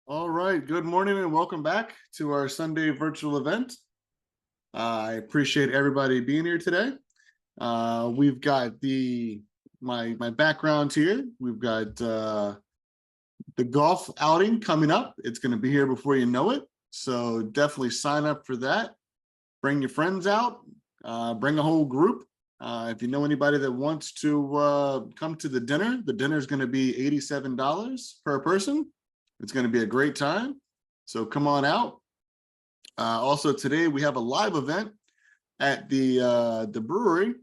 All right, good morning and welcome back to our Sunday virtual event. I appreciate everybody being here today. We've got my background here. We've got the golf outing coming up. It's going to be here before you know it. So definitely sign up for that. Bring your friends out. Bring a whole group. If you know anybody that wants to come to the dinner is going to be $87 per person. It's going to be a great time. So come on out. Also today we have a live event at the brewery,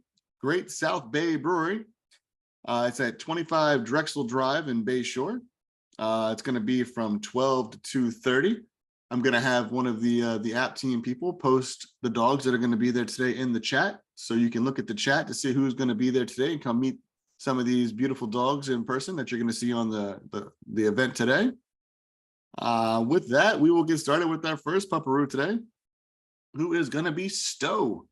Great South Bay Brewery. It's at 25 Drexel Drive in Bay Shore. It's going to be from 12 to 2:30. I'm going to have one of the app team people post the dogs that are going to be there today in the chat. So you can look at the chat to see who's going to be there today and come meet some of these beautiful dogs in person that you're going to see on the event today. With that, we will get started with our first pupperoo today, who is going to be Stowe.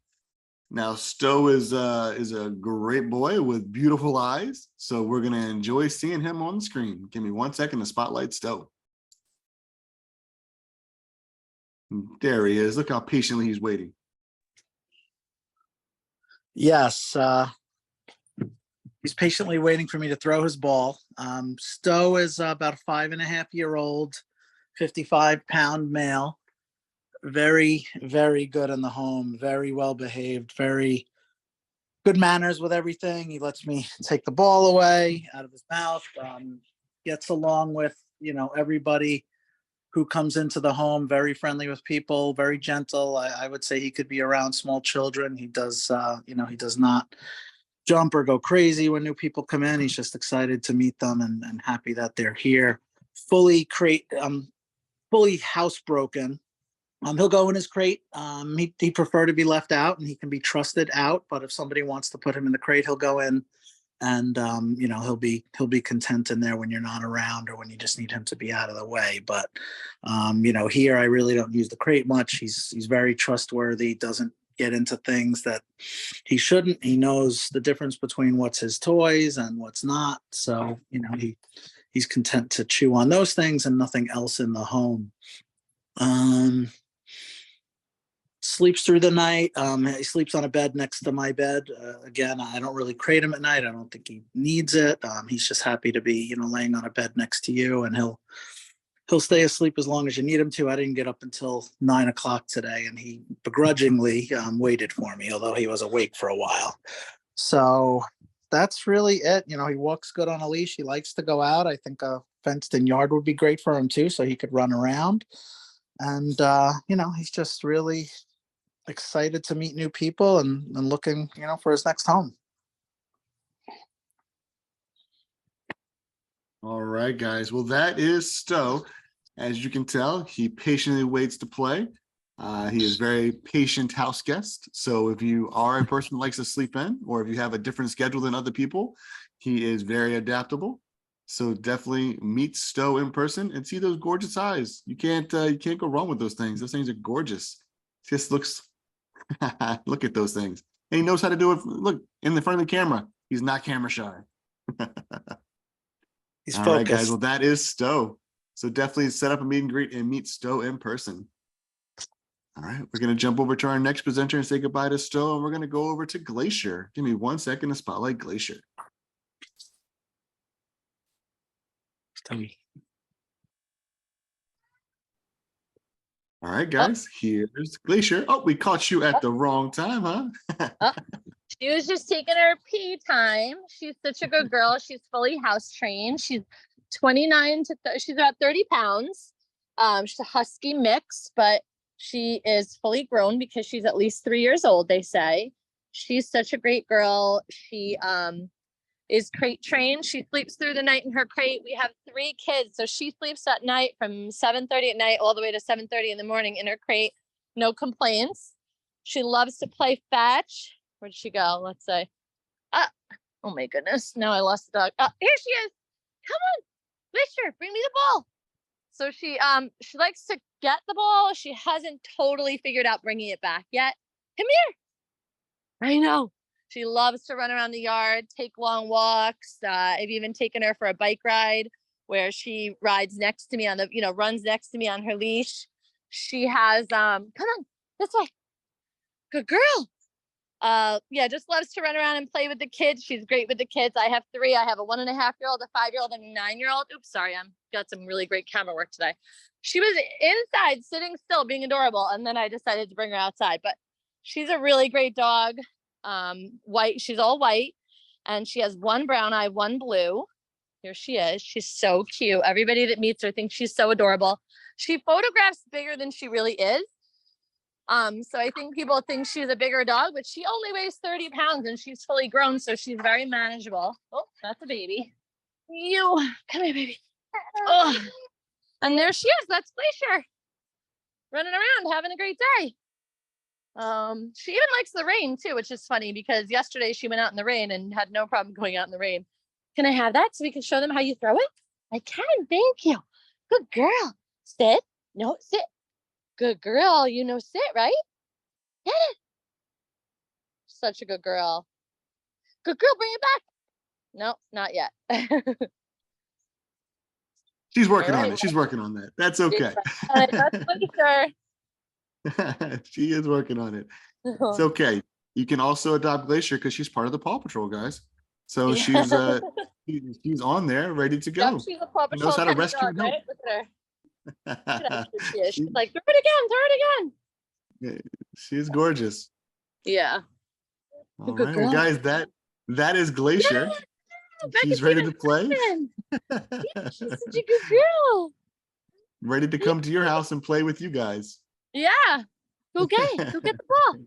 Now, Stowe is a great boy with beautiful eyes, so we're going to enjoy seeing him on the screen. Give me 1 second to spotlight Stowe. There he is. Look how patiently he's waiting. Yes, he's patiently waiting for me to throw his ball. Stowe is about a 5.5-year-old, 55-pound male. Very, very good in the home. Very well behaved. Very good manners with everything. He lets me take the ball away out of his mouth. Gets along with everybody who comes into the home. Very friendly with people. Very gentle. I would say he could be around small children. He does. He does not jump or go crazy when new people come in. He's just excited to meet them and happy that they're here. Fully housebroken. He'll go in his crate. He prefer to be left out, and he can be trusted out. But if somebody wants to put him in the crate, he'll go in, and he'll be content in there when you're not around or when you just need him to be out of the way. But here I really don't use the crate much. He's very trustworthy. Doesn't get into things that he shouldn't. He knows the difference between what's his toys and what's not. So he's content to chew on those things and nothing else in the home. Sleeps through the night. He sleeps on a bed next to my bed. Again, I don't really crate him at night. I don't think he needs it. He's just happy to be, laying on a bed next to you, and he'll stay asleep as long as you need him to. I didn't get up until 9 o'clock today, and he begrudgingly waited for me, although he was awake for a while. So that's really it. He walks good on a leash. He likes to go out. I think a fenced-in yard would be great for him too, so he could run around. And he's just really excited to meet new people and looking, for his next home. All right, guys. Well, that is Stowe. As you can tell, he patiently waits to play. He is very patient house guest. So if you are a person who likes to sleep in, or if you have a different schedule than other people, he is very adaptable. So definitely meet Stowe in person and see those gorgeous eyes. You can't go wrong with those things. Those things are gorgeous. Just looks. Look at those things. And he knows how to do it. Look in the front of the camera. He's not camera shy. He's All focused. right, guys. Well, that is Stowe. So definitely set up a meet and greet and meet Stowe in person. All right, we're going to jump over to our next presenter and say goodbye to Stowe, and we're going to go over to Glacier. Give me 1 second to spotlight Glacier. All right, guys, here's Glacier. Oh, we caught you at the wrong time, huh? She was just taking her pee time. She's such a good girl. She's fully house trained. She's 29 to she's about 30 pounds. She's a husky mix, but she is fully grown because she's at least 3 years old, they say. She's such a great girl. She is crate trained. She sleeps through the night in her crate. We have 3 kids, so she sleeps at night from 7:30 at night all the way to 7:30 in the morning in her crate. No complaints. She loves to play fetch. Where'd she go? Let's say. Oh my goodness. Now I lost the dog. Here she is. Come on, Glacier, bring me the ball. So she likes to get the ball. She hasn't totally figured out bringing it back yet. Come here. I know. She loves to run around the yard, take long walks. I've even taken her for a bike ride where she rides next to me on the, runs next to me on her leash. She has, come on, this way. Good girl. Yeah, just loves to run around and play with the kids. She's great with the kids. I have 3. I have a 1.5-year-old, a 5-year-old, and a 9-year-old. Oops, sorry, I'm got some really great camera work today. She was inside sitting still being adorable, and then I decided to bring her outside. But she's a really great dog. White, she's all white, and she has 1 brown eye, 1 blue. Here she is. She's so cute. Everybody that meets her thinks she's so adorable. She photographs bigger than she really is. So I think people think she's a bigger dog, but she only weighs 30 pounds and she's fully grown, so she's very manageable. Oh, that's a baby. Come here, baby. Oh, and there she is. That's Glacier, running around, having a great day. She even likes the rain too, which is funny because yesterday she went out in the rain and had no problem going out in the rain. Can I have that so we can show them how you throw it? I can, thank you. Good girl. Sit. No, sit. Good girl. Sit, right? Get it. Such a good girl. Good girl, bring it back. No, not yet. She's working on it. She's working on that. That's okay. That's Glacier. She is working on it. It's okay. You can also adopt Glacier because she's part of the Paw Patrol, guys. So she's on there, ready to go. Yep, she's a Paw Patrol. She knows how to rescue dog, right? Look at her. Look at how cute she is. She's like, throw it again. She is gorgeous. Yeah. All right, well, guys, that is Glacier. Yeah, she's ready to play. Yeah, she's such a good girl. Ready to come to your house and play with you guys. Yeah. Go get it. Go get the ball.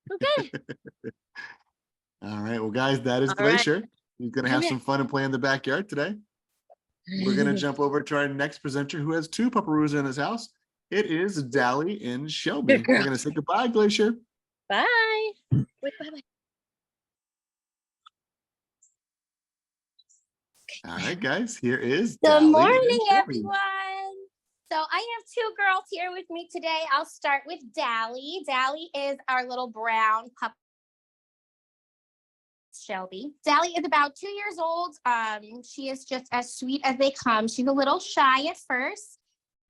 Go get it. All right, well, guys, that is Glacier. He's gonna have some fun and play in the backyard today. We're gonna jump over to our next presenter who has 2 pupperoos in his house. It is Dally and Shelby. We're gonna say goodbye, Glacier. Bye. Wait, bye. All right, guys, here is Good Dally morning, and Shelby. everyone. So I have 2 girls here with me today. I'll start with Dally. Dally is our little brown pup. Shelby. Dally is about 2 years old. She is just as sweet as they come. She's a little shy at first.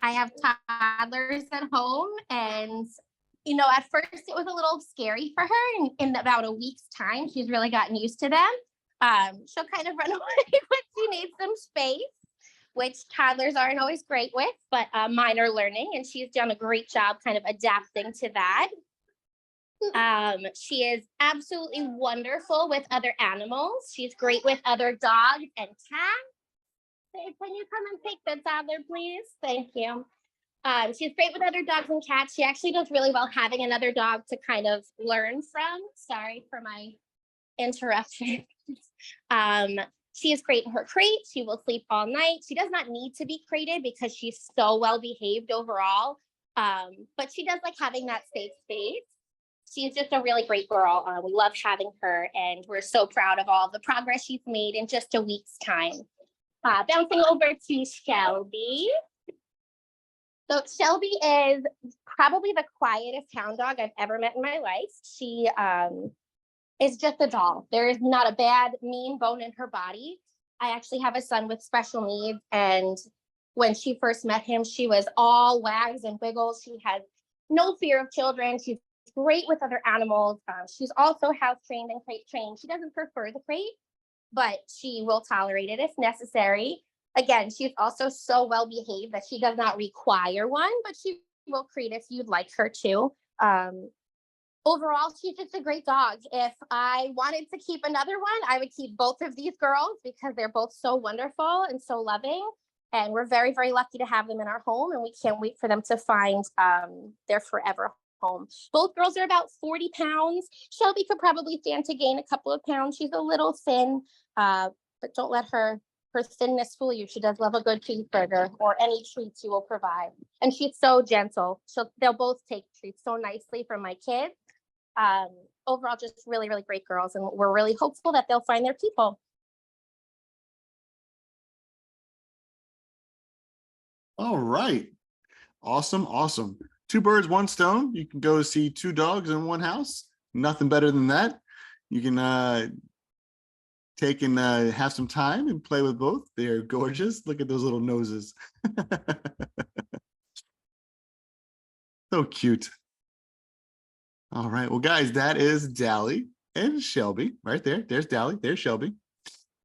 I have toddlers at home, and at first it was a little scary for her. And in about a week's time, she's really gotten used to them. She'll kind of run away when she needs some space, which toddlers aren't always great with, but mine are learning, and she's done a great job kind of adapting to that. She is absolutely wonderful with other animals. She's great with other dogs and cats. Can you come and take the toddler, please? Thank you. She's great with other dogs and cats. She actually does really well having another dog to kind of learn from. Sorry for my interruption. She is great in her crate. She will sleep all night. She does not need to be crated because she's so well behaved overall. But she does like having that safe space. She's just a really great girl. We love having her, and we're so proud of all the progress she's made in just a week's time. Bouncing over to Shelby. So Shelby is probably the quietest hound dog I've ever met in my life. She is just a doll. There is not a bad, mean bone in her body. I actually have a son with special needs, and when she first met him, she was all wags and wiggles. She has no fear of children. She's great with other animals. She's also house trained and crate trained. She doesn't prefer the crate, but she will tolerate it if necessary. Again, she's also so well behaved that she does not require one, but she will crate if you'd like her to. Overall, she's just a great dog. If I wanted to keep another one, I would keep both of these girls because they're both so wonderful and so loving. And we're very, very lucky to have them in our home, and we can't wait for them to find their forever home. Both girls are about 40 pounds. Shelby could probably stand to gain a couple of pounds. She's a little thin, but don't let her thinness fool you. She does love a good cheeseburger or any treats you will provide. And she's so gentle. They'll both take treats so nicely from my kids. Overall, just really, really great girls. And we're really hopeful that they'll find their people. All right. Awesome. Awesome. 2 birds, 1 stone. You can go see 2 dogs in 1 house. Nothing better than that. You can have some time and play with both. They're gorgeous. Look at those little noses. So cute. All right. Well, guys, that is Dally and Shelby right there. There's Dally. There's Shelby.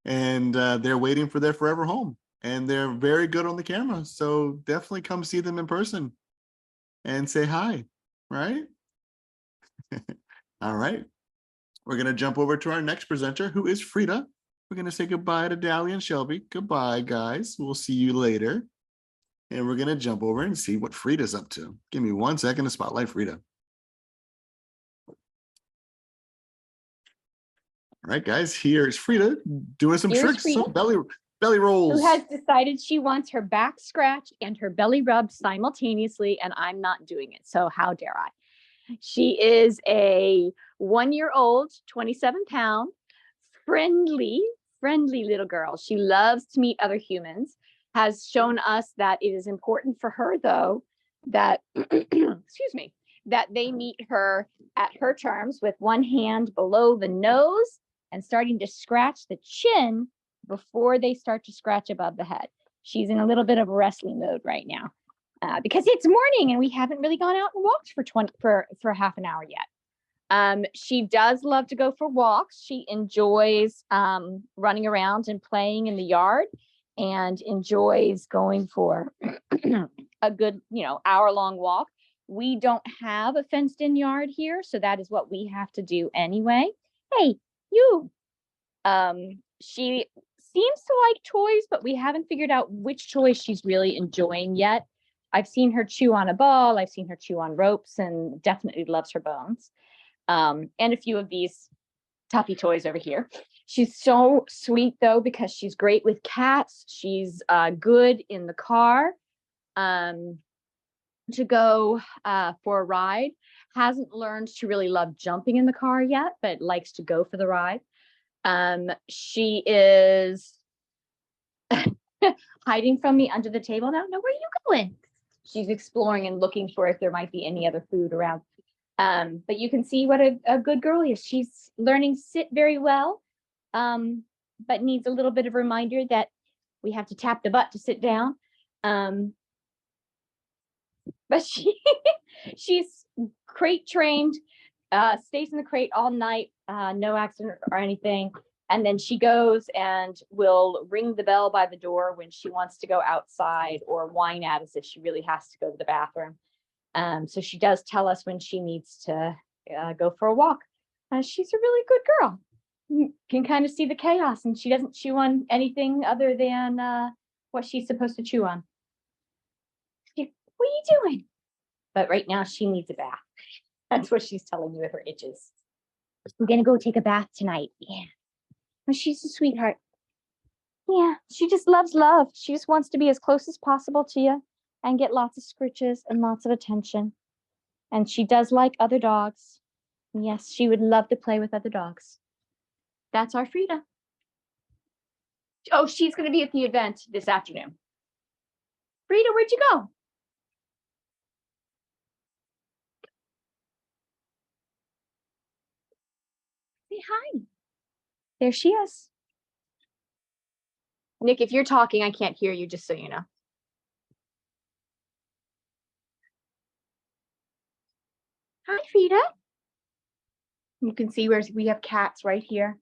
And they're waiting for their forever home. And they're very good on the camera. So definitely come see them in person and say hi, right? All right. We're going to jump over to our next presenter, who is Frida. We're going to say goodbye to Dally and Shelby. Goodbye, guys. We'll see you later. And we're going to jump over and see what Frida's up to. Give me 1 second to spotlight Frida. All right, guys, here's Frida doing some Here's tricks, Frida, some belly rolls. who has decided she wants her back scratched and her belly rubbed simultaneously, and I'm not doing it. So how dare I? She is a 1-year-old, 27-pound, friendly little girl. She loves to meet other humans, has shown us that it is important for her, though, that, excuse me, that they meet her at her terms with one hand below the nose and starting to scratch the chin before they start to scratch above the head. She's in a little bit of a wrestling mode right now because it's morning and we haven't really gone out and walked for half an hour yet. She does love to go for walks. She enjoys running around and playing in the yard and enjoys going for a good, hour-long walk. We don't have a fenced-in yard here, so that is what we have to do anyway. Hey, you. She seems to like toys, but we haven't figured out which toys she's really enjoying yet. I've seen her chew on a ball. I've seen her chew on ropes and definitely loves her bones. And a few of these Tuffy toys over here. She's so sweet, though, because she's great with cats. She's good in the car to go for a ride. Hasn't learned to really love jumping in the car yet, but likes to go for the ride. She is hiding from me under the table. I don't know, where are you going? She's exploring and looking for if there might be any other food around. But you can see what a good girl is. She's learning sit very well, but needs a little bit of a reminder that we have to tap the butt to sit down. But she's crate trained, stays in the crate all night, no accident or anything. And then she goes and will ring the bell by the door when she wants to go outside or whine at us if she really has to go to the bathroom. So she does tell us when she needs to go for a walk. She's a really good girl. You can kind of see the chaos, and she doesn't chew on anything other than what she's supposed to chew on. What are you doing? But right now she needs a bath. That's what she's telling you with her itches. I'm gonna go take a bath tonight. Yeah. But she's a sweetheart. Yeah, she just loves love. She just wants to be as close as possible to you and get lots of scritches and lots of attention. And she does like other dogs. Yes, she would love to play with other dogs. That's our Frida. Oh, she's going to be at the event this afternoon. Frida, where'd you go? Say hi. There she is. Nick, if you're talking, I can't hear you, just so you know. Hi, Frida. You can see where we have cats right here,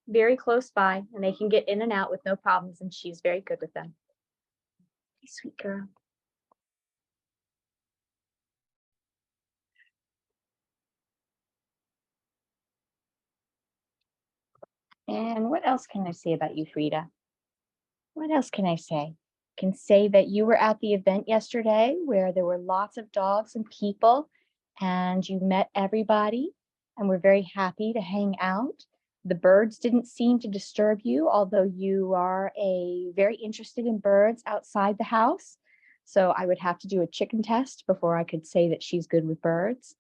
very close by, and they can get in and out with no problems, and she's very good with them. Hey, sweet girl. And what else can I say about you, Frida? What else can I say? I can say that you were at the event yesterday where there were lots of dogs and people, and you met everybody, and we're very happy to hang out. The birds didn't seem to disturb you, although you are very interested in birds outside the house. So I would have to do a chicken test before I could say that she's good with birds.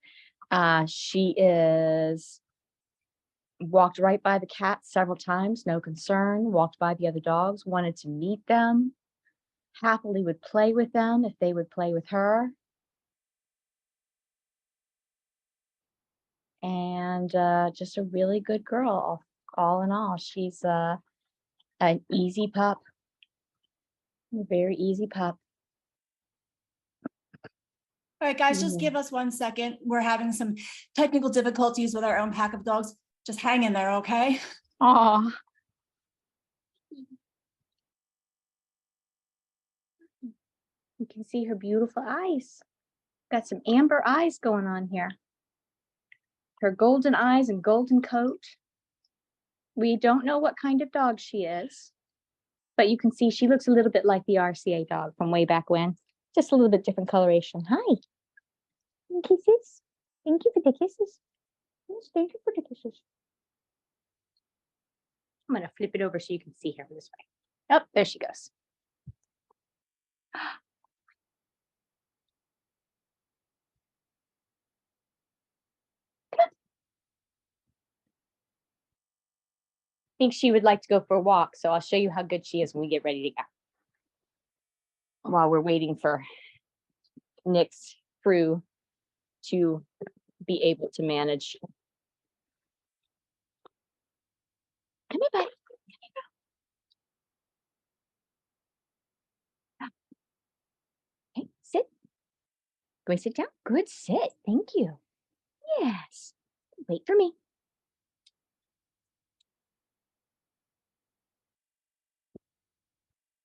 She is walked right by the cats several times, no concern, walked by the other dogs, wanted to meet them, happily would play with them if they would play with her. And just a really good girl all in all, she's an easy pup. A very easy pup. All right, guys, just give us 1 second. We're having some technical difficulties with our own pack of dogs. Just hang in there, okay? Oh, you can see her beautiful eyes. Got some amber eyes going on here. Her golden eyes and golden coat. We don't know what kind of dog she is, but you can see she looks a little bit like the RCA dog from way back when. Just a little bit different coloration. Hi. Kisses. Thank you for the kisses. Yes, thank you for the kisses. I'm going to flip it over so you can see her this way. Oh, there she goes. I think she would like to go for a walk, so I'll show you how good she is when we get ready to go. While we're waiting for Nick's crew to be able to manage. Come here, buddy. Okay, sit. Go sit down. Good, sit. Thank you. Yes. Wait for me.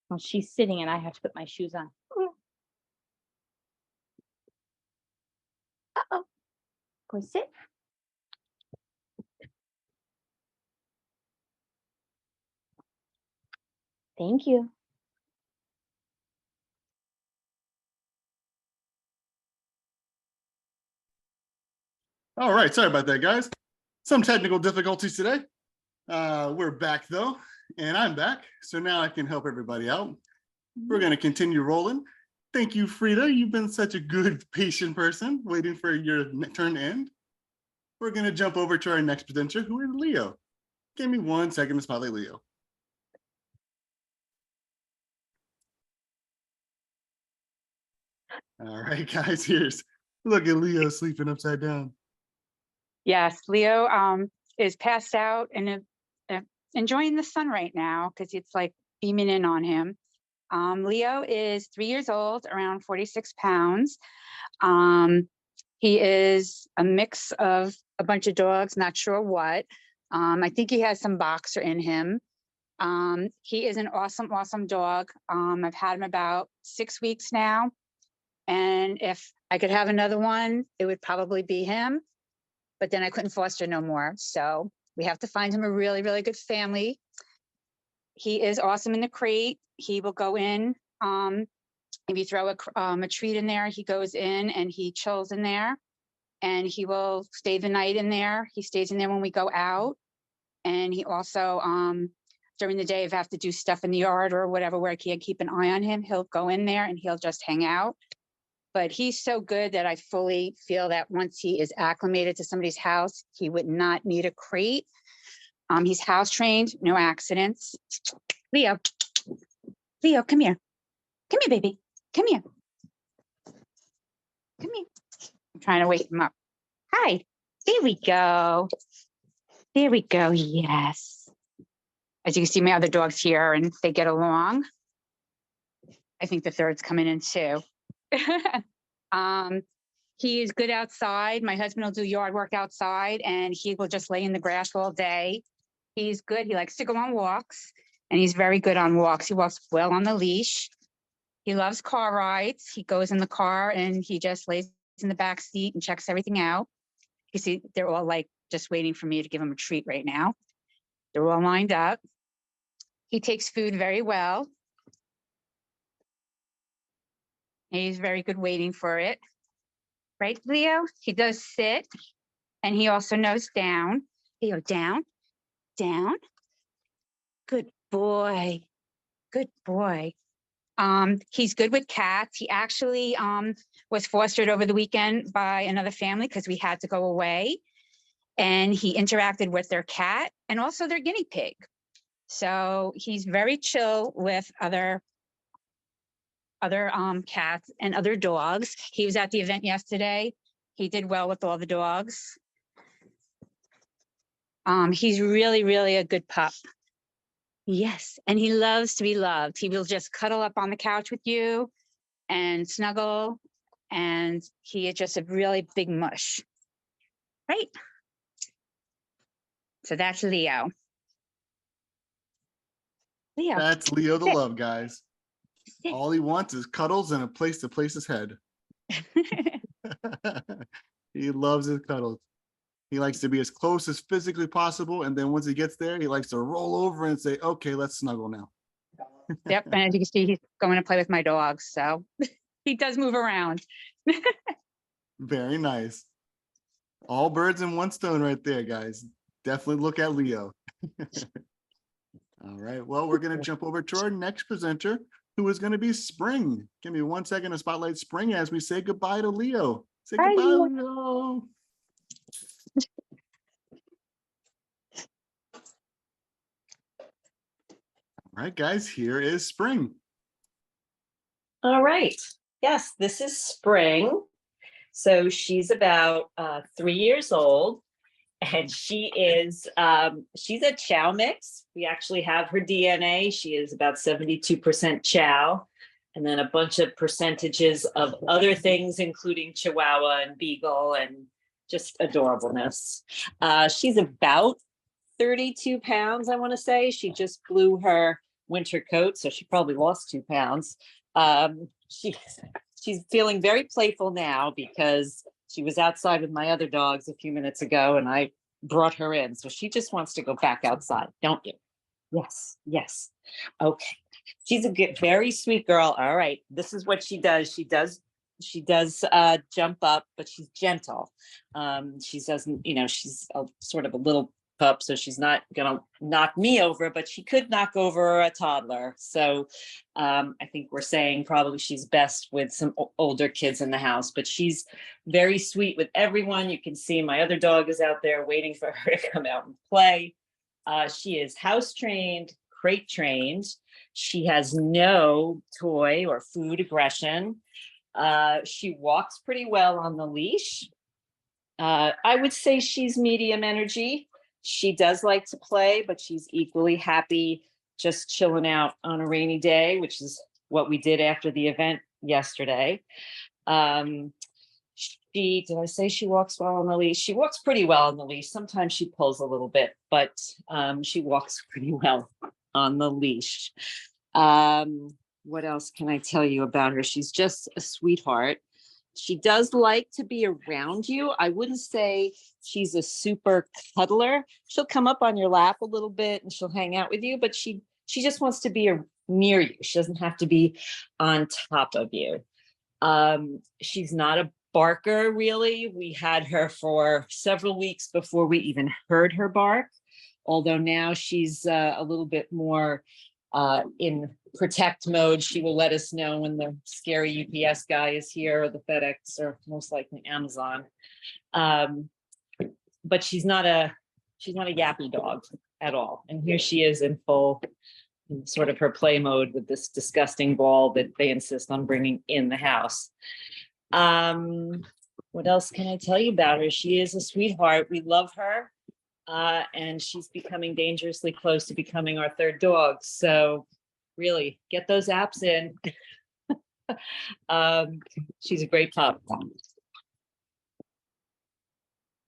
Well, she's sitting and I have to put my shoes on. Uh-oh. Go sit. Thank you. All right, sorry about that, guys. Some technical difficulties today. We're back though, and I'm back, so now I can help everybody out. We're going to continue rolling. Thank you, Frida. You've been such a good, patient person waiting for your turn to end. We're going to jump over to our next presenter, who is Leo. Give me 1 second to spotlight Leo. All right, guys, look at Leo sleeping upside down. Yes, Leo is passed out and enjoying the sun right now because it's like beaming in on him. Leo is 3 years old, around 46 pounds. He is a mix of a bunch of dogs, not sure what. I think he has some boxer in him. He is an awesome, awesome dog. I've had him about 6 weeks now. And if I could have another one, it would probably be him. But then I couldn't foster no more. So we have to find him a really, really good family. He is awesome in the crate. He will go in. If you throw a treat in there, he goes in and he chills in there. And he will stay the night in there. He stays in there when we go out. And he also, during the day, if I have to do stuff in the yard or whatever, where I can't keep an eye on him, he'll go in there and he'll just hang out. But he's so good that I fully feel that once he is acclimated to somebody's house, he would not need a crate. He's house trained, no accidents. Leo, come here. Come here, baby. Come here. Come here. I'm trying to wake him up. Hi. There we go. There we go. Yes. As you can see, my other dog's here and they get along. I think the third's coming in too. He is good outside. My husband will do yard work outside and he will just lay in the grass all day. He's good. He likes to go on walks and he's very good on walks. He walks well on the leash. He loves car rides. He goes in the car and he just lays in the back seat and checks everything out. You see, they're all like just waiting for me to give him a treat right now. They're all lined up. He takes food very well. He's very good waiting for it. Right, Leo? He does sit and he also knows down. Leo, down, down. Good boy. Good boy. He's good with cats. He actually was fostered over the weekend by another family because we had to go away. And he interacted with their cat and also their guinea pig. So he's very chill with other cats and other dogs. He was at the event yesterday. He did well with all the dogs. He's really, really a good pup. Yes, and he loves to be loved. He will just cuddle up on the couch with you and snuggle, and he is just a really big mush, right? So that's Leo. Leo. That's Leo the Sit. love, guys. Sit. All he wants is cuddles and a place to place his head. He loves his cuddles. He likes to be as close as physically possible, and then once he gets there, he likes to roll over and say, okay, let's snuggle now. Yep, and as you can see, he's going to play with my dogs, so he does move around. Very nice. All birds in one stone right there, guys. Definitely look at Leo. All right, well, we're going to jump over to our next presenter, who is going to be Spring. Give me 1 second to spotlight Spring as we say goodbye to Leo. Say Bye, goodbye, Leo. Leo. All right, guys, here is Spring. All right. Yes, this is Spring. So she's about 3 years old, and she's a chow mix. We actually have her DNA. She is about 72% chow, and then a bunch of percentages of other things, including Chihuahua and Beagle and just adorableness. She's about 32 pounds, I want to say. She just blew her winter coat, so she probably lost 2 pounds. She's feeling very playful now because she was outside with my other dogs a few minutes ago, and I brought her in. So she just wants to go back outside, don't you? Yes, yes. Okay. She's a good, very sweet girl. All right. This is what she does. She does jump up, but she's gentle. She doesn't, she's sort of a little pup, so she's not gonna knock me over, but she could knock over a toddler. So I think we're saying probably she's best with some older kids in the house, but she's very sweet with everyone. You can see my other dog is out there waiting for her to come out and play. She is house trained, crate trained. She has no toy or food aggression. She walks pretty well on the leash. I would say she's medium energy. She does like to play, but she's equally happy just chilling out on a rainy day, which is what we did after the event yesterday. Did I say she walks well on the leash? She walks pretty well on the leash. Sometimes she pulls a little bit, but she walks pretty well on the leash. What else can I tell you about her? She's just a sweetheart. She does like to be around you. I wouldn't say she's a super cuddler. She'll come up on your lap a little bit and she'll hang out with you, but she just wants to be near you. She doesn't have to be on top of you. She's not a barker, really. We had her for several weeks before we even heard her bark, although now she's a little bit more in protect mode. She will let us know when the scary UPS guy is here, or the FedEx, or most likely Amazon. But she's not a yappy dog at all. And here she is in sort of her play mode with this disgusting ball that they insist on bringing in the house. What else can I tell you about her? She is a sweetheart. We love her. And she's becoming dangerously close to becoming our third dog. So really get those apps in. She's a great pup.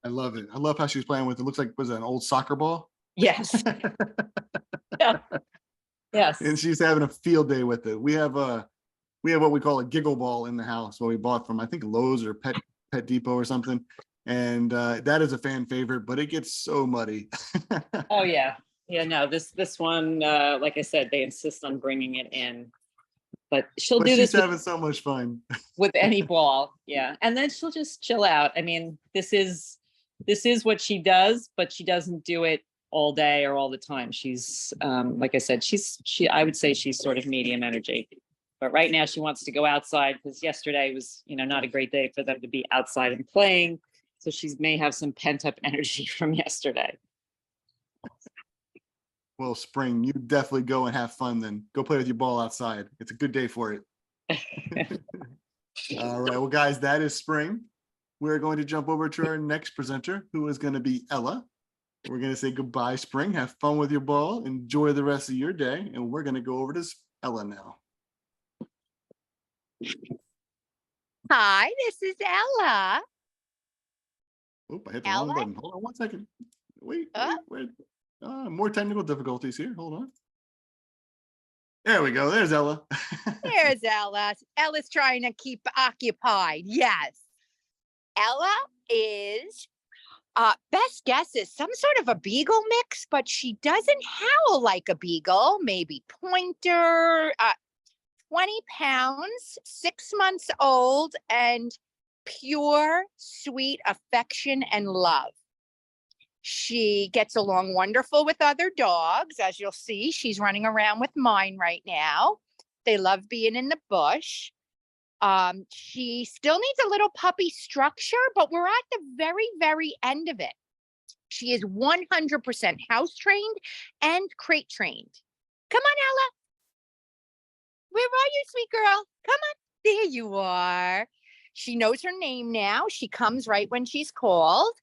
I love it. I love how she's playing with it. Looks like, was it an old soccer ball? Yes. Yeah. Yes. And she's having a field day with it. We have what we call a giggle ball in the house, what we bought from, I think, Lowe's or Pet Depot or something. And that is a fan favorite, but it gets so muddy. Oh yeah. Yeah, no, this one, like I said, they insist on bringing it in, but she'll do this. She's having so much fun with any ball. Yeah. And then she'll just chill out. I mean, this is what she does, but she doesn't do it all day or all the time. She's, like I said, I would say she's sort of medium energy, but right now she wants to go outside because yesterday was, not a great day for them to be outside and playing. So she may have some pent up energy from yesterday. Well, Spring, you definitely go and have fun then. Go play with your ball outside. It's a good day for it. All right. Well, guys, that is Spring. We're going to jump over to our next presenter, who is going to be Ella. We're going to say goodbye, Spring. Have fun with your ball. Enjoy the rest of your day. And we're going to go over to Ella now. Hi, this is Ella. Oop, I hit the wrong Ella? button. Hold on 1 second. Wait. More technical difficulties here. Hold on. There we go. There's Ella. There's Ella. Ella's trying to keep occupied. Yes. Ella is, best guess is some sort of a beagle mix, but she doesn't howl like a beagle. Maybe pointer, 20 pounds, 6 months old, and pure, sweet affection and love. She gets along wonderful with other dogs. As you'll see, she's running around with mine right now. They love being in the bush. She still needs a little puppy structure, but we're at the very, very end of it. She is 100% house trained and crate trained. Come on, Ella. Where are you, sweet girl? Come on. There you are. She knows her name now. She comes right when she's called.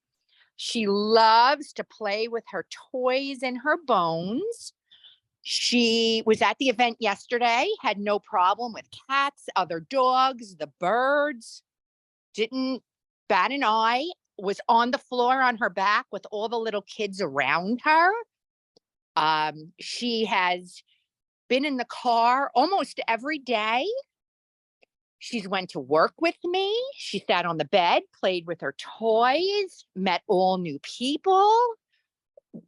She loves to play with her toys and her bones. She was at the event yesterday, had no problem with cats, other dogs, the birds, didn't bat an eye, was on the floor on her back with all the little kids around her. She has been in the car almost every day. She's went to work with me. She sat on the bed, played with her toys, met all new people.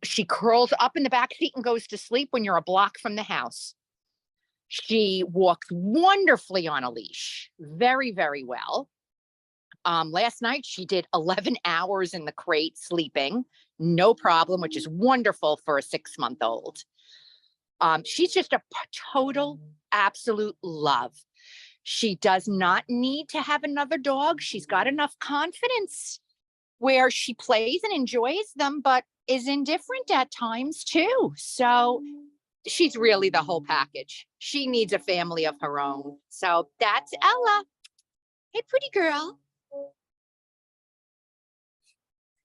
She curls up in the back seat and goes to sleep when you're a block from the house. She walks wonderfully on a leash, very, very well. Last night she did 11 hours in the crate sleeping, no problem, which is wonderful for a 6-month-old. She's just a total, absolute love. She does not need to have another dog. She's got enough confidence where she plays and enjoys them, but is indifferent at times too. So she's really the whole package. She needs a family of her own. So that's Ella. Hey, pretty girl.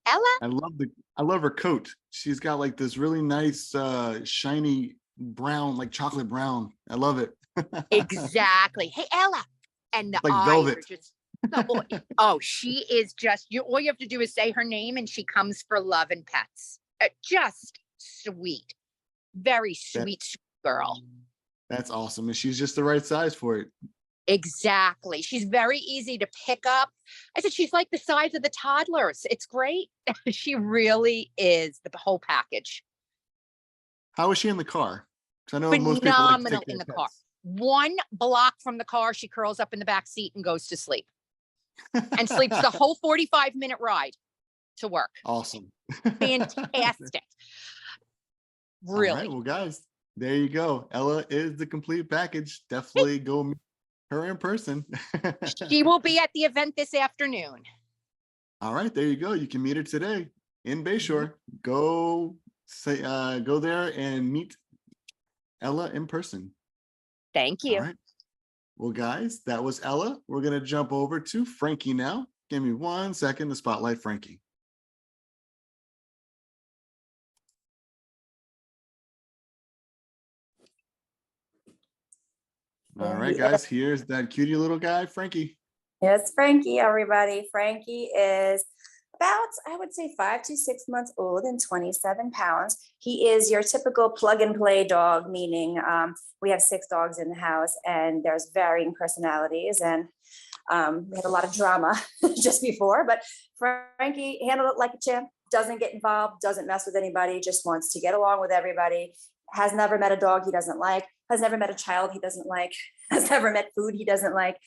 Ella? I love her coat. She's got like this really nice shiny brown, like chocolate brown. I love it. Exactly. Hey, Ella. And the Like eyes velvet. are just, oh, she is just, all you have to do is say her name and she comes for love and pets. Just sweet. Very sweet girl. That's awesome. And she's just the right size for it. Exactly. She's very easy to pick up. I said, she's like the size of the toddlers. It's great. She really is the whole package. How is she in the car? Because I know most people like to Phenomenal take in their the car. pets. 1 block from the car, she curls up in the back seat and goes to sleep. And sleeps the whole 45-minute ride to work. Awesome. Fantastic. All Really. right, well, guys, there you go. Ella is the complete package. Definitely go meet her in person. She will be at the event this afternoon. All right, there you go. You can meet her today in Bayshore. Go there and meet Ella in person. Thank you. All right. Well, guys, that was Ella. We're going to jump over to Frankie now. Give me 1 second to spotlight Frankie. All right, guys, here's that cutie little guy, Frankie. Yes, Frankie, everybody. Frankie is about, I would say, 5 to 6 months old and 27 pounds. He is your typical plug and play dog, meaning we have 6 dogs in the house and there's varying personalities, and we had a lot of drama just before, but Frankie handled it like a champ, doesn't get involved, doesn't mess with anybody, just wants to get along with everybody, has never met a dog he doesn't like, has never met a child he doesn't like, has never met food he doesn't like,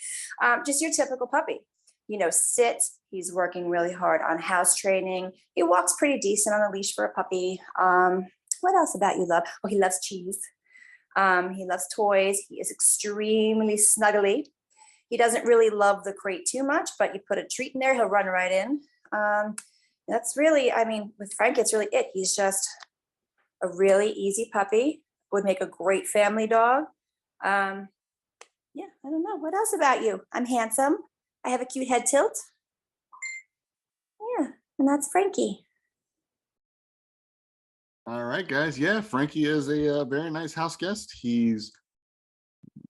just your typical puppy. You know, sit, he's working really hard on house training. He walks pretty decent on a leash for a puppy. What else about you love? Oh, he loves cheese. He loves toys. He is extremely snuggly. He doesn't really love the crate too much, but you put a treat in there, he'll run right in. That's really, I mean, with Frank, it's really it. He's just a really easy puppy, would make a great family dog. Yeah, I don't know. What else about you? I'm handsome. I have a cute head tilt. Yeah, and that's Frankie. All right, guys. Yeah, Frankie is a very nice house guest. He's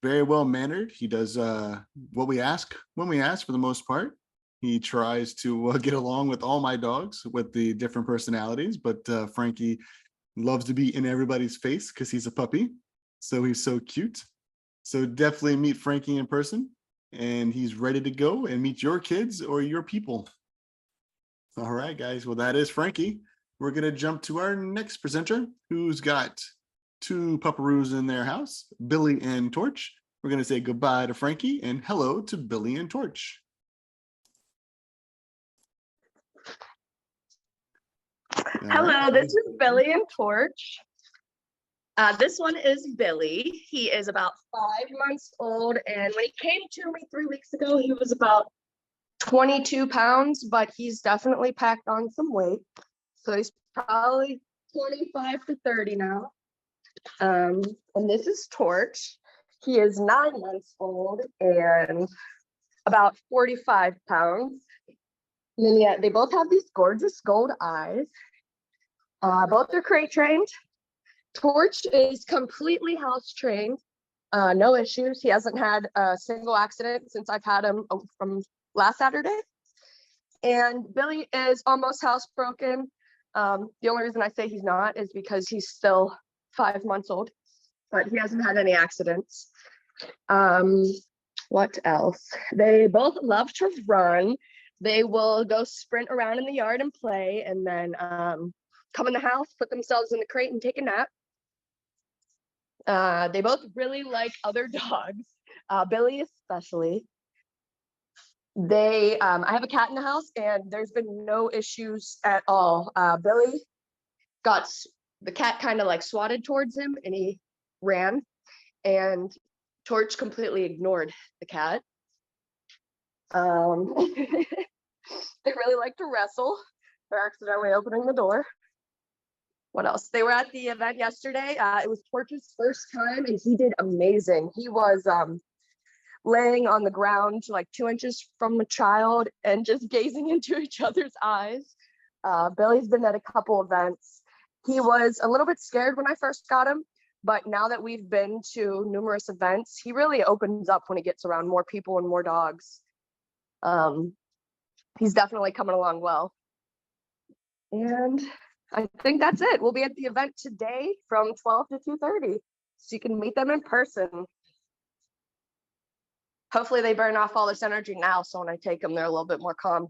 very well mannered. He does what we ask when we ask for the most part. He tries to get along with all my dogs with the different personalities, but Frankie loves to be in everybody's face because he's a puppy. So he's so cute. So definitely meet Frankie in person, and he's ready to go and meet your kids or your people. All right, guys. Well, that is Frankie. We're going to jump to our next presenter who's got two pupperoos in their house, Billy and Torch. We're going to say goodbye to Frankie and hello to Billy and Torch. Hello, this is Billy and Torch. This one is Billy. He is about 5 months old, and when he came to me 3 weeks ago, he was about 22 pounds, but he's definitely packed on some weight. So he's probably 25 to 30 now. And this is Torch. He is 9 months old and about 45 pounds. And then yeah, they both have these gorgeous gold eyes. Both are crate trained. Torch is completely house trained. No issues. He hasn't had a single accident since I've had him from last Saturday. And Billy is almost housebroken. The only reason I say he's not is because he's still 5 months old, but he hasn't had any accidents. What else? They both love to run. They will go sprint around in the yard and play, and then come in the house, put themselves in the crate and take a nap. They both really like other dogs, Billy especially. I have a cat in the house and there's been no issues at all. Billy got the cat kind of like swatted towards him and he ran, and Torch completely ignored the cat. They really like to wrestle. They're accidentally opening the door. What else? They were at the event yesterday. It was Torch's first time and he did amazing. He was laying on the ground like 2 inches from a child and just gazing into each other's eyes. Billy's been at a couple events. He was a little bit scared when I first got him, but now that we've been to numerous events, he really opens up when he gets around more people and more dogs. He's definitely coming along well. And I think that's it. We'll be at the event today from 12 to 2:30, so you can meet them in person. Hopefully they burn off all this energy now, so when I take them, they're a little bit more calm.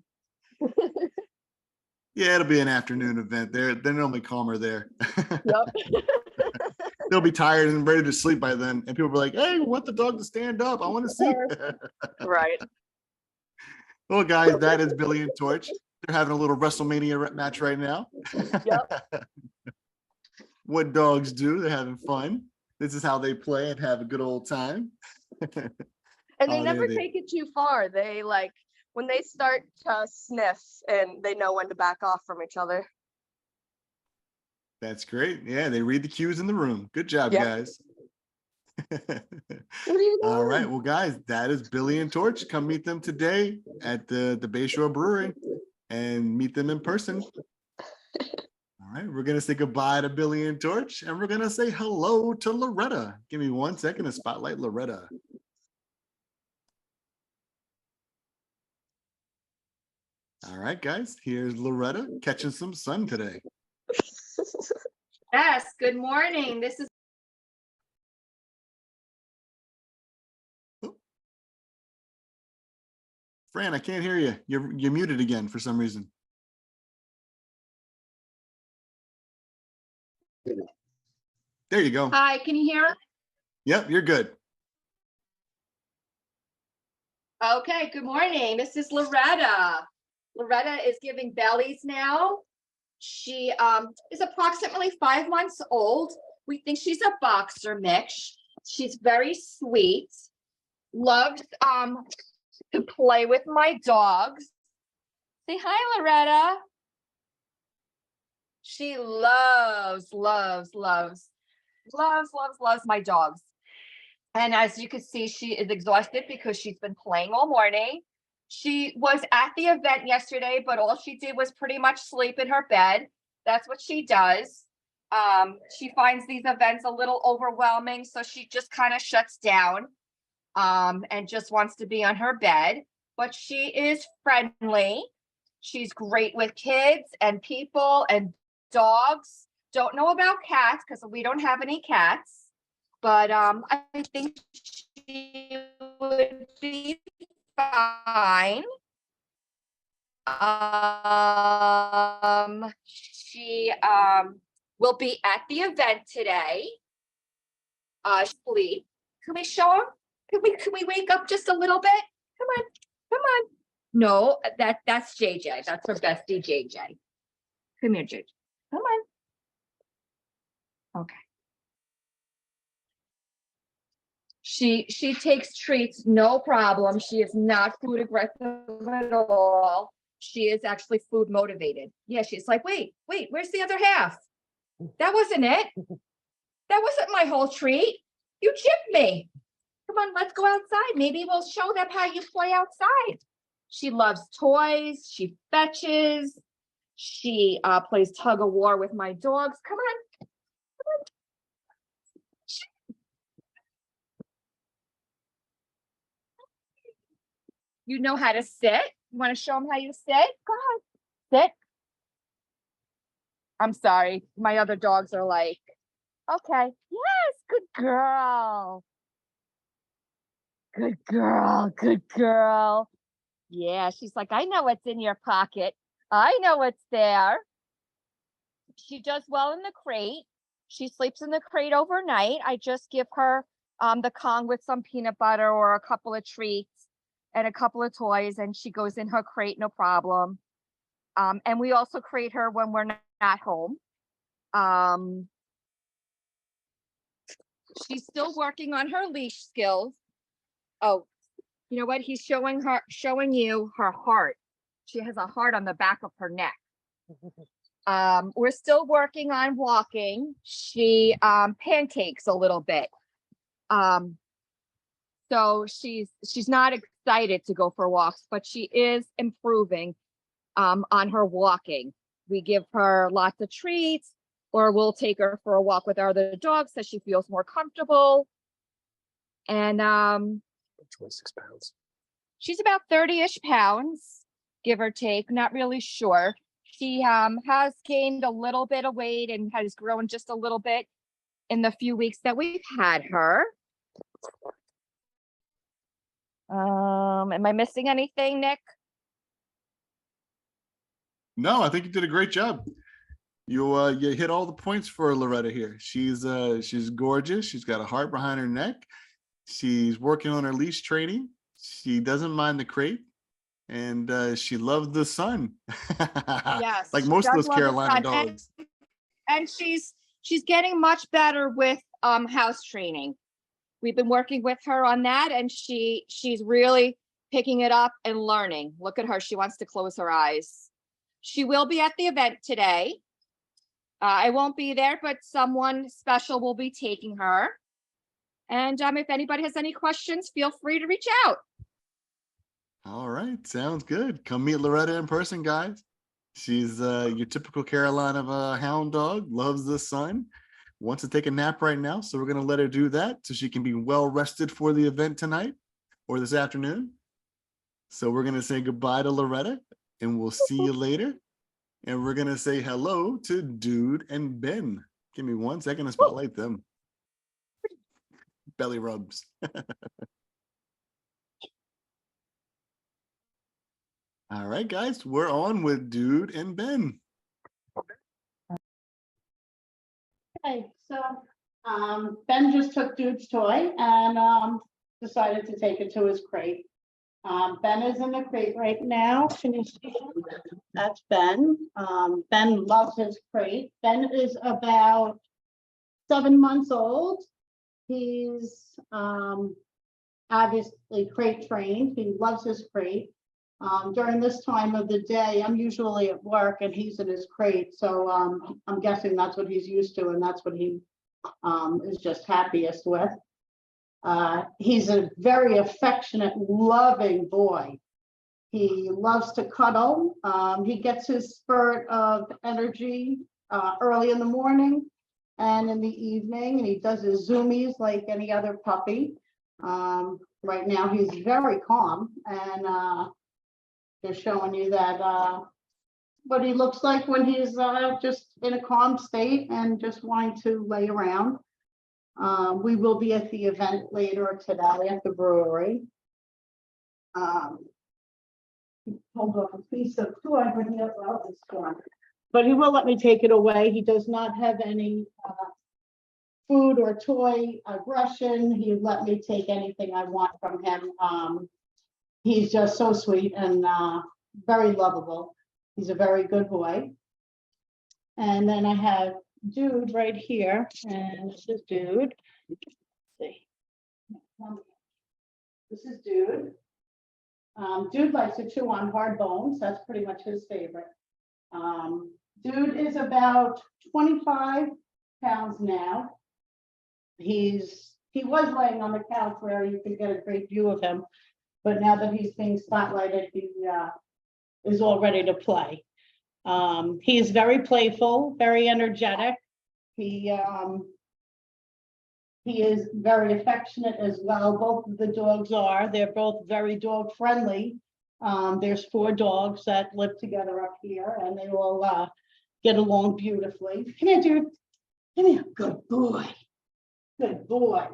Yeah, it'll be an afternoon event. They're normally calmer there. Yep. They'll be tired and ready to sleep by then. And people will be like, hey, we want the dog to stand up. I want to see. Right. Well, guys, that is Billy and Torch. They're having a little WrestleMania match right now. Yep. What dogs do, they're having fun. This is how they play and have a good old time. And they never take it too far. They like when they start to sniff and they know when to back off from each other. That's great. Yeah, they read the cues in the room. Good job, guys. All right. Well, guys, that is Billy and Torch. Come meet them today at the Bayshore Brewery and meet them in person. All right. We're going to say goodbye to Billy and Torch, and we're going to say hello to Loretta. Give me 1 second to spotlight Loretta. All right, guys, here's Loretta catching some sun today. Yes, good morning. This is Fran, I can't hear you. You're muted again for some reason. There you go. Hi, can you hear? Yep, you're good. Okay, good morning. This is Loretta. Loretta is giving bellies now. She is approximately 5 months old. We think she's a boxer mix. She's very sweet. Loves to play with my dogs. Say hi, Loretta. She loves my dogs. And as you can see, she is exhausted because she's been playing all morning. She was at the event yesterday, but all she did was pretty much sleep in her bed. That's what she does. She finds these events a little overwhelming, so she just kind of shuts down and just wants to be on her bed. But she is friendly. She's great with kids and people and dogs. Don't know about cats because we don't have any cats. But I think she would be fine. She will be at the event today. Sleep. Can we show him? Can we wake up just a little bit? Come on, come on. No, that's JJ. That's her bestie, JJ. Come here, JJ. Come on. Okay. She takes treats, no problem. She is not food aggressive at all. She is actually food motivated. Yeah, she's like, wait, where's the other half? That wasn't it. That wasn't my whole treat. You chipped me. Come on, let's go outside. Maybe we'll show them how you play outside. She loves toys. She fetches. She plays tug of war with my dogs. Come on. Come on. You know how to sit? You want to show them how you sit? Go ahead. Sit. I'm sorry. My other dogs are like, okay. Yes, good girl. Good girl. Good girl. Yeah, she's like, I know what's in your pocket. I know what's there. She does well in the crate. She sleeps in the crate overnight. I just give her the Kong with some peanut butter or a couple of treats and a couple of toys, and she goes in her crate, no problem. And we also crate her when we're not home. She's still working on her leash skills. Oh, you know what? He's showing you her heart. She has a heart on the back of her neck. We're still working on walking. She pancakes a little bit. So she's not excited to go for walks, but she is improving on her walking. We give her lots of treats, or we'll take her for a walk with our other dogs so she feels more comfortable. And 26 pounds. She's about 30-ish pounds, give or take, not really sure. She has gained a little bit of weight and has grown just a little bit in the few weeks that we've had her. Am I missing anything, Nick? No, I think you did a great job. You hit all the points for Loretta here. She's gorgeous. She's got a heart behind her neck. She's working on her leash training. She doesn't mind the crate, and she loves the sun. Yes, like she most of does those love the Carolina sun. dogs. And she's getting much better with house training. We've been working with her on that, and she's really picking it up and learning. Look at her. She wants to close her eyes. She will be at the event today. I won't be there, but someone special will be taking her. And if anybody has any questions, feel free to reach out. All right, sounds good. Come meet Loretta in person, guys. She's your typical Carolina hound dog, loves the sun, wants to take a nap right now. So we're going to let her do that so she can be well rested for the event tonight or this afternoon. So we're going to say goodbye to Loretta, and we'll see you later. And we're going to say hello to Dude and Ben. Give me 1 second to spotlight them. Belly rubs. All right, guys, we're on with Dude and Ben. Okay, so Ben just took Dude's toy and decided to take it to his crate. Ben is in the crate right now. Can you see him? That's Ben. Ben loves his crate. Ben is about 7 months old. He's obviously crate trained. He loves his crate. During this time of the day, I'm usually at work and he's in his crate. So I'm guessing that's what he's used to and that's what he is just happiest with. He's a very affectionate, loving boy. He loves to cuddle. He gets his spurt of energy early in the morning and in the evening, and he does his zoomies like any other puppy. Right now, he's very calm, and they're showing you that what he looks like when he's just in a calm state and just wanting to lay around. We will be at the event later today at the brewery. Hold on a piece of toy, but he but he will let me take it away. He does not have any food or toy aggression. He let me take anything I want from him. He's just so sweet and very lovable. He's a very good boy. And then I have Dude right here, and this is Dude. Let's see. This is Dude. Dude likes to chew on hard bones. That's pretty much his favorite. Dude is about 25 pounds now. He was laying on the couch where you could get a great view of him, but now that he's being spotlighted, he is all ready to play. He is very playful, very energetic. He is very affectionate as well. Both of the dogs are. They're both very dog friendly. There's 4 dogs that live together up here, and they all get along beautifully. Come here, Dude. Come here. Good boy. Good boy.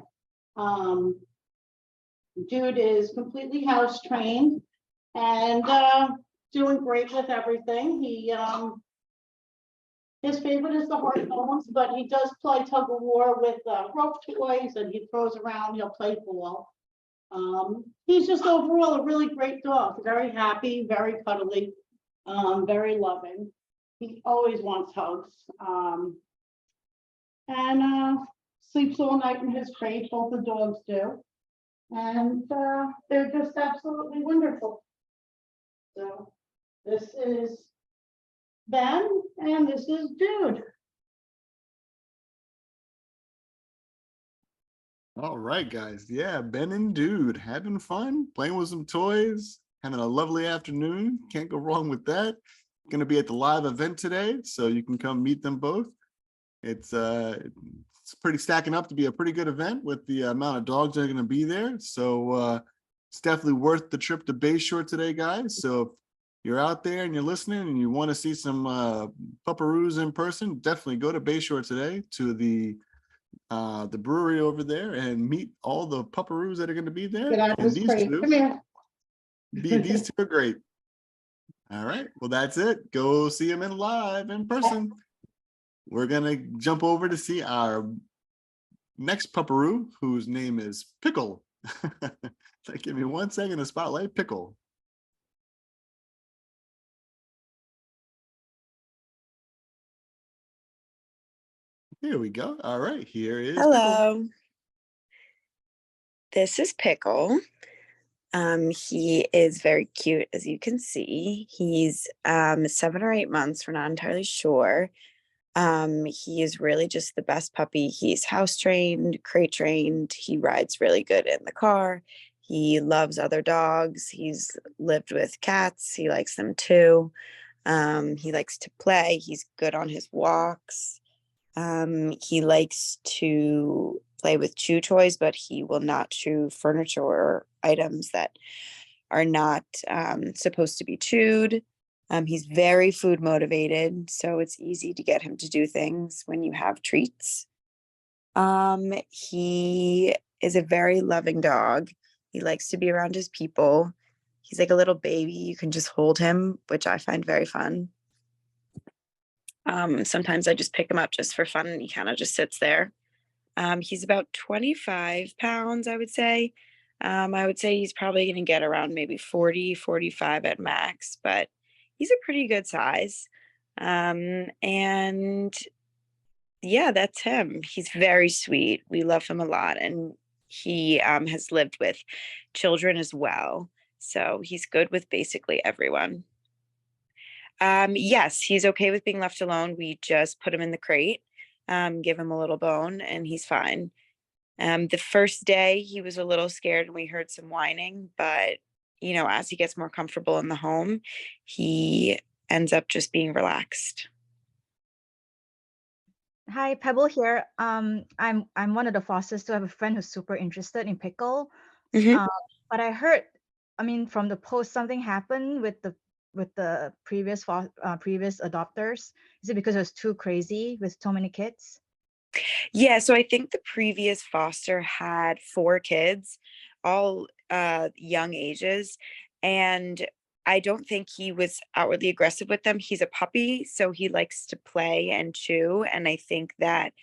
Dude is completely house trained and doing great with everything. His favorite is the hard bones, but he does play tug of war with rope toys, and he throws around. He'll play ball. He's just overall a really great dog. Very happy, very cuddly, very loving. He always wants hugs. And sleeps all night in his crate. Both the dogs do. And they're just absolutely wonderful. So this is Ben, and this is Dude. All right, guys. Yeah, Ben and Dude having fun, playing with some toys, having a lovely afternoon. Can't go wrong with that. Going to be at the live event today, so you can come meet them both. It's pretty stacking up to be a pretty good event with the amount of dogs that are going to be there. So it's definitely worth the trip to Bayshore today, guys. So if you're out there and you're listening and you want to see some pupperoos in person, definitely go to Bayshore today to the brewery over there and meet all the pupperoos that are going to be there. Get out of And his crate. Come here. these two are great. All right, well, that's it. Go see them live in person. We're gonna jump over to see our next pupperoo, whose name is Pickle. Give me 1 second to spotlight Pickle. Here we go. All right, here is Hello. Pickle. This is Pickle. He is very cute, as you can see. He's 7 or 8 months, we're not entirely sure. He is really just the best puppy. He's house trained, crate trained. He rides really good in the car. He loves other dogs. He's lived with cats. He likes them too. He likes to play. He's good on his walks. He likes to play with chew toys, but he will not chew furniture or items that are not supposed to be chewed. He's very food motivated, so it's easy to get him to do things when you have treats. He is a very loving dog. He likes to be around his people. He's like a little baby. You can just hold him, which I find very fun. Sometimes I just pick him up just for fun, and he kind of just sits there. He's about 25 pounds, I would say. I would say he's probably going to get around maybe 40, 45 at max, but he's a pretty good size. And yeah, that's him. He's very sweet. We love him a lot. And he has lived with children as well. So he's good with basically everyone. Yes, he's okay with being left alone. We just put him in the crate, give him a little bone, and he's fine. The first day he was a little scared and we heard some whining, but you know, as he gets more comfortable in the home, he ends up just being relaxed. Hi, Pebble here. I'm one of the fosters too. I have a friend who's super interested in Pickle. Mhm. But I heard, I mean, from the post, something happened with the previous adopters. Is it because it was too crazy with so many kids? Yeah, so I think the previous foster had 4 kids, all young ages, and I don't think he was outwardly aggressive with them. He's a puppy, so he likes to play and chew, and I think that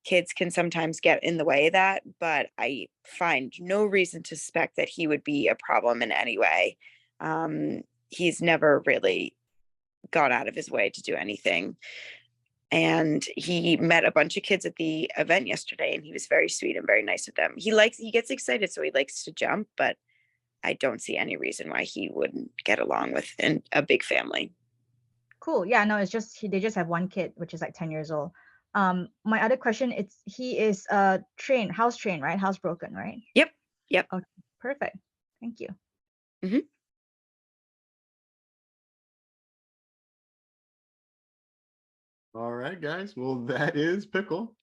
kids can sometimes get in the way of that, but I find no reason to suspect that he would be a problem in any way. He's never really gone out of his way to do anything. And he met a bunch of kids at the event yesterday, and he was very sweet and very nice with them. He gets excited, so he likes to jump, but I don't see any reason why he wouldn't get along with a big family. Cool. Yeah, no, it's just they just have one kid, which is like 10 years old. My other question, he is house trained, right? Housebroken, right? Yep. Okay, perfect. Thank you. Mhm. All right, guys. Well, that is Pickle.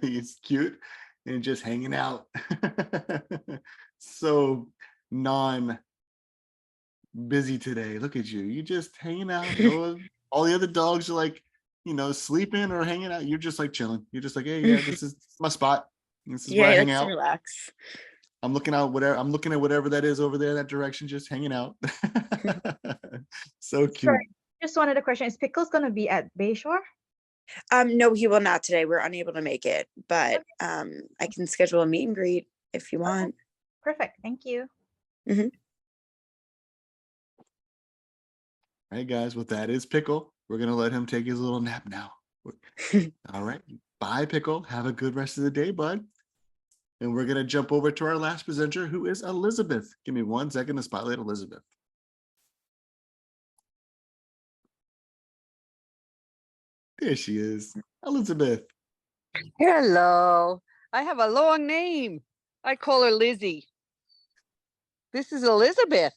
He's cute and just hanging out. So non-busy today. Look at you. You just hanging out. All the other dogs are like, sleeping or hanging out. You're just like chilling. You're just like, hey, yeah, this is my spot. This is where Yeah, I he hang likes to out. relax. I'm looking at whatever that is over there, that direction, just hanging out. So cute. Sorry, just one other question. Is Pickles gonna be at Bayshore? No, he will not today. We're unable to make it, but I can schedule a meet and greet if you want. Perfect. Thank you. Mhm. All right, guys. Well, that is Pickle. We're gonna let him take his little nap now. All right. Bye, Pickle. Have a good rest of the day, bud. And we're gonna jump over to our last presenter, who is Elizabeth. Give me 1 second to spotlight Elizabeth. There she is, Elizabeth. Hello. I have a long name. I call her Lizzie. This is Elizabeth.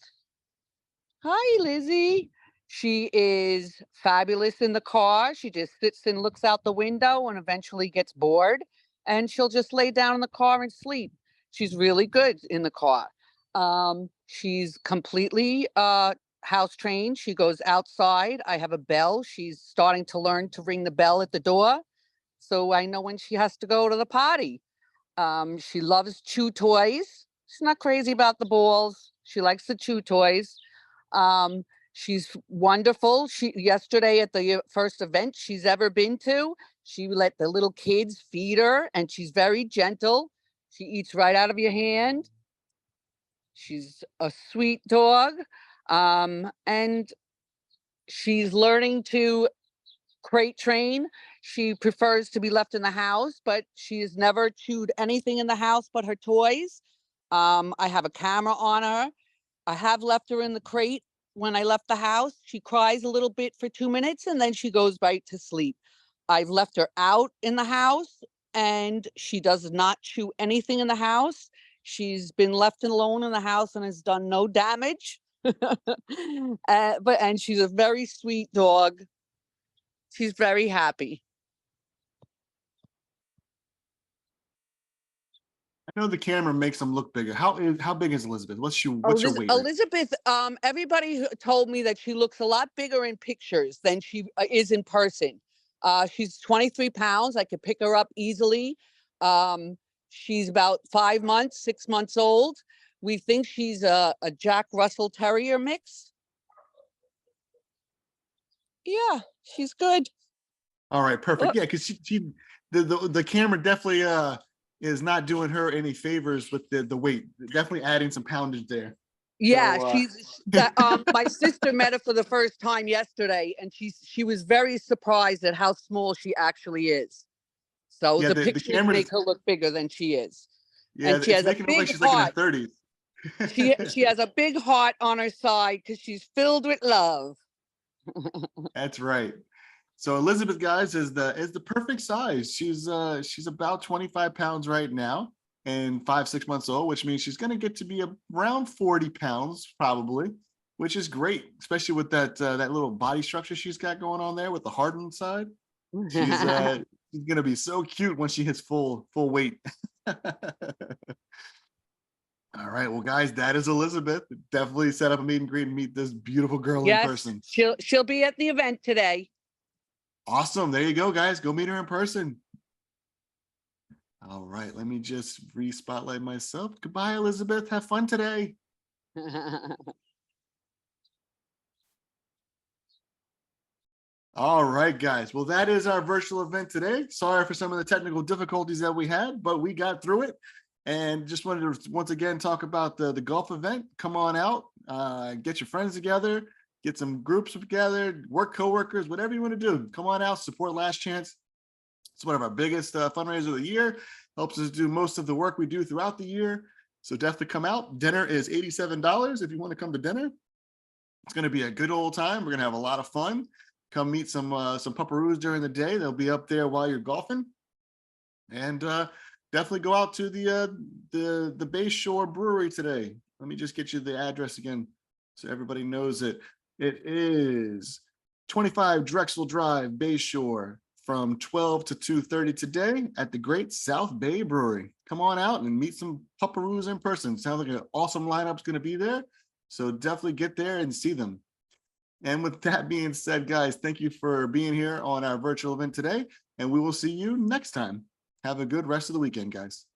Hi, Lizzie. She is fabulous in the car. She just sits and looks out the window and eventually gets bored, and she'll just lay down in the car and sleep. She's really good in the car. She's completely house trained. She goes outside. I have a bell. She's starting to learn to ring the bell at the door, so I know when she has to go to the potty. She loves chew toys. She's not crazy about the balls. She likes the chew toys. She's wonderful. Yesterday at the first event she's ever been to, she let the little kids feed her, and she's very gentle. She eats right out of your hand. She's a sweet dog. And she's learning to crate train. She prefers to be left in the house, but she has never chewed anything in the house but her toys. I have a camera on her. I have left her in the crate. When I left the house, she cries a little bit for 2 minutes and then she goes right to sleep. I've left her out in the house and she does not chew anything in the house. She's been left alone in the house and has done no damage. And she's a very sweet dog. She's very happy. I know the camera makes them look bigger. How big is Elizabeth? What's her weight? Elizabeth, everybody told me that she looks a lot bigger in pictures than she is in person. She's 23 pounds. I could pick her up easily. She's about 5 months, 6 months old. We think she's a Jack Russell Terrier mix. Yeah, she's good. All right, perfect. Yeah, because the camera definitely is not doing her any favors with the weight. Definitely adding some poundage there. Yeah, So, my sister met her for the first time yesterday, and she was very surprised at how small she actually is. So yeah, the the pictures camera make her look bigger than she is. Yeah, And she it's has a making it look like big she's like in her heart. 30s. She has a big heart on her side because she's filled with love. That's right. So Elizabeth, guys, is the perfect size. She's about 25 pounds right now and 5-6 months old, which means she's going to get to be around 40 pounds probably, which is great, especially with that little body structure she's got going on there with the heart on the side. She's gonna be so cute when she hits full weight. All right, well, guys, that is Elizabeth. Definitely set up a meet and greet and meet this beautiful girl in Yes, person. she'll be at the event today. Awesome. There you go, guys. Go meet her in person. All right, let me just re-spotlight myself. Goodbye, Elizabeth. Have fun today. All right, guys. Well, that is our virtual event today. Sorry for some of the technical difficulties that we had, but we got through it. And just wanted to once again talk about the golf event. Come on out, get your friends together, get some groups together, work coworkers, whatever you want to do. Come on out, support Last Chance. It's one of our biggest fundraisers of the year. Helps us do most of the work we do throughout the year. So definitely come out. Dinner is $87 if you want to come to dinner. It's going to be a good old time. We're going to have a lot of fun. Come meet some pupperoos during the day. They'll be up there while you're golfing. And definitely go out to the Bay Shore Brewery today. Let me just get you the address again so everybody knows it. It is 25 Drexel Drive, Bay Shore, from 12 to 2:30 today at the Great South Bay Brewery. Come on out and meet some pupperoos in person. Sounds like an awesome lineup's going to be there. So definitely get there and see them. And with that being said, guys, thank you for being here on our virtual event today, and we will see you next time. Have a good rest of the weekend, guys.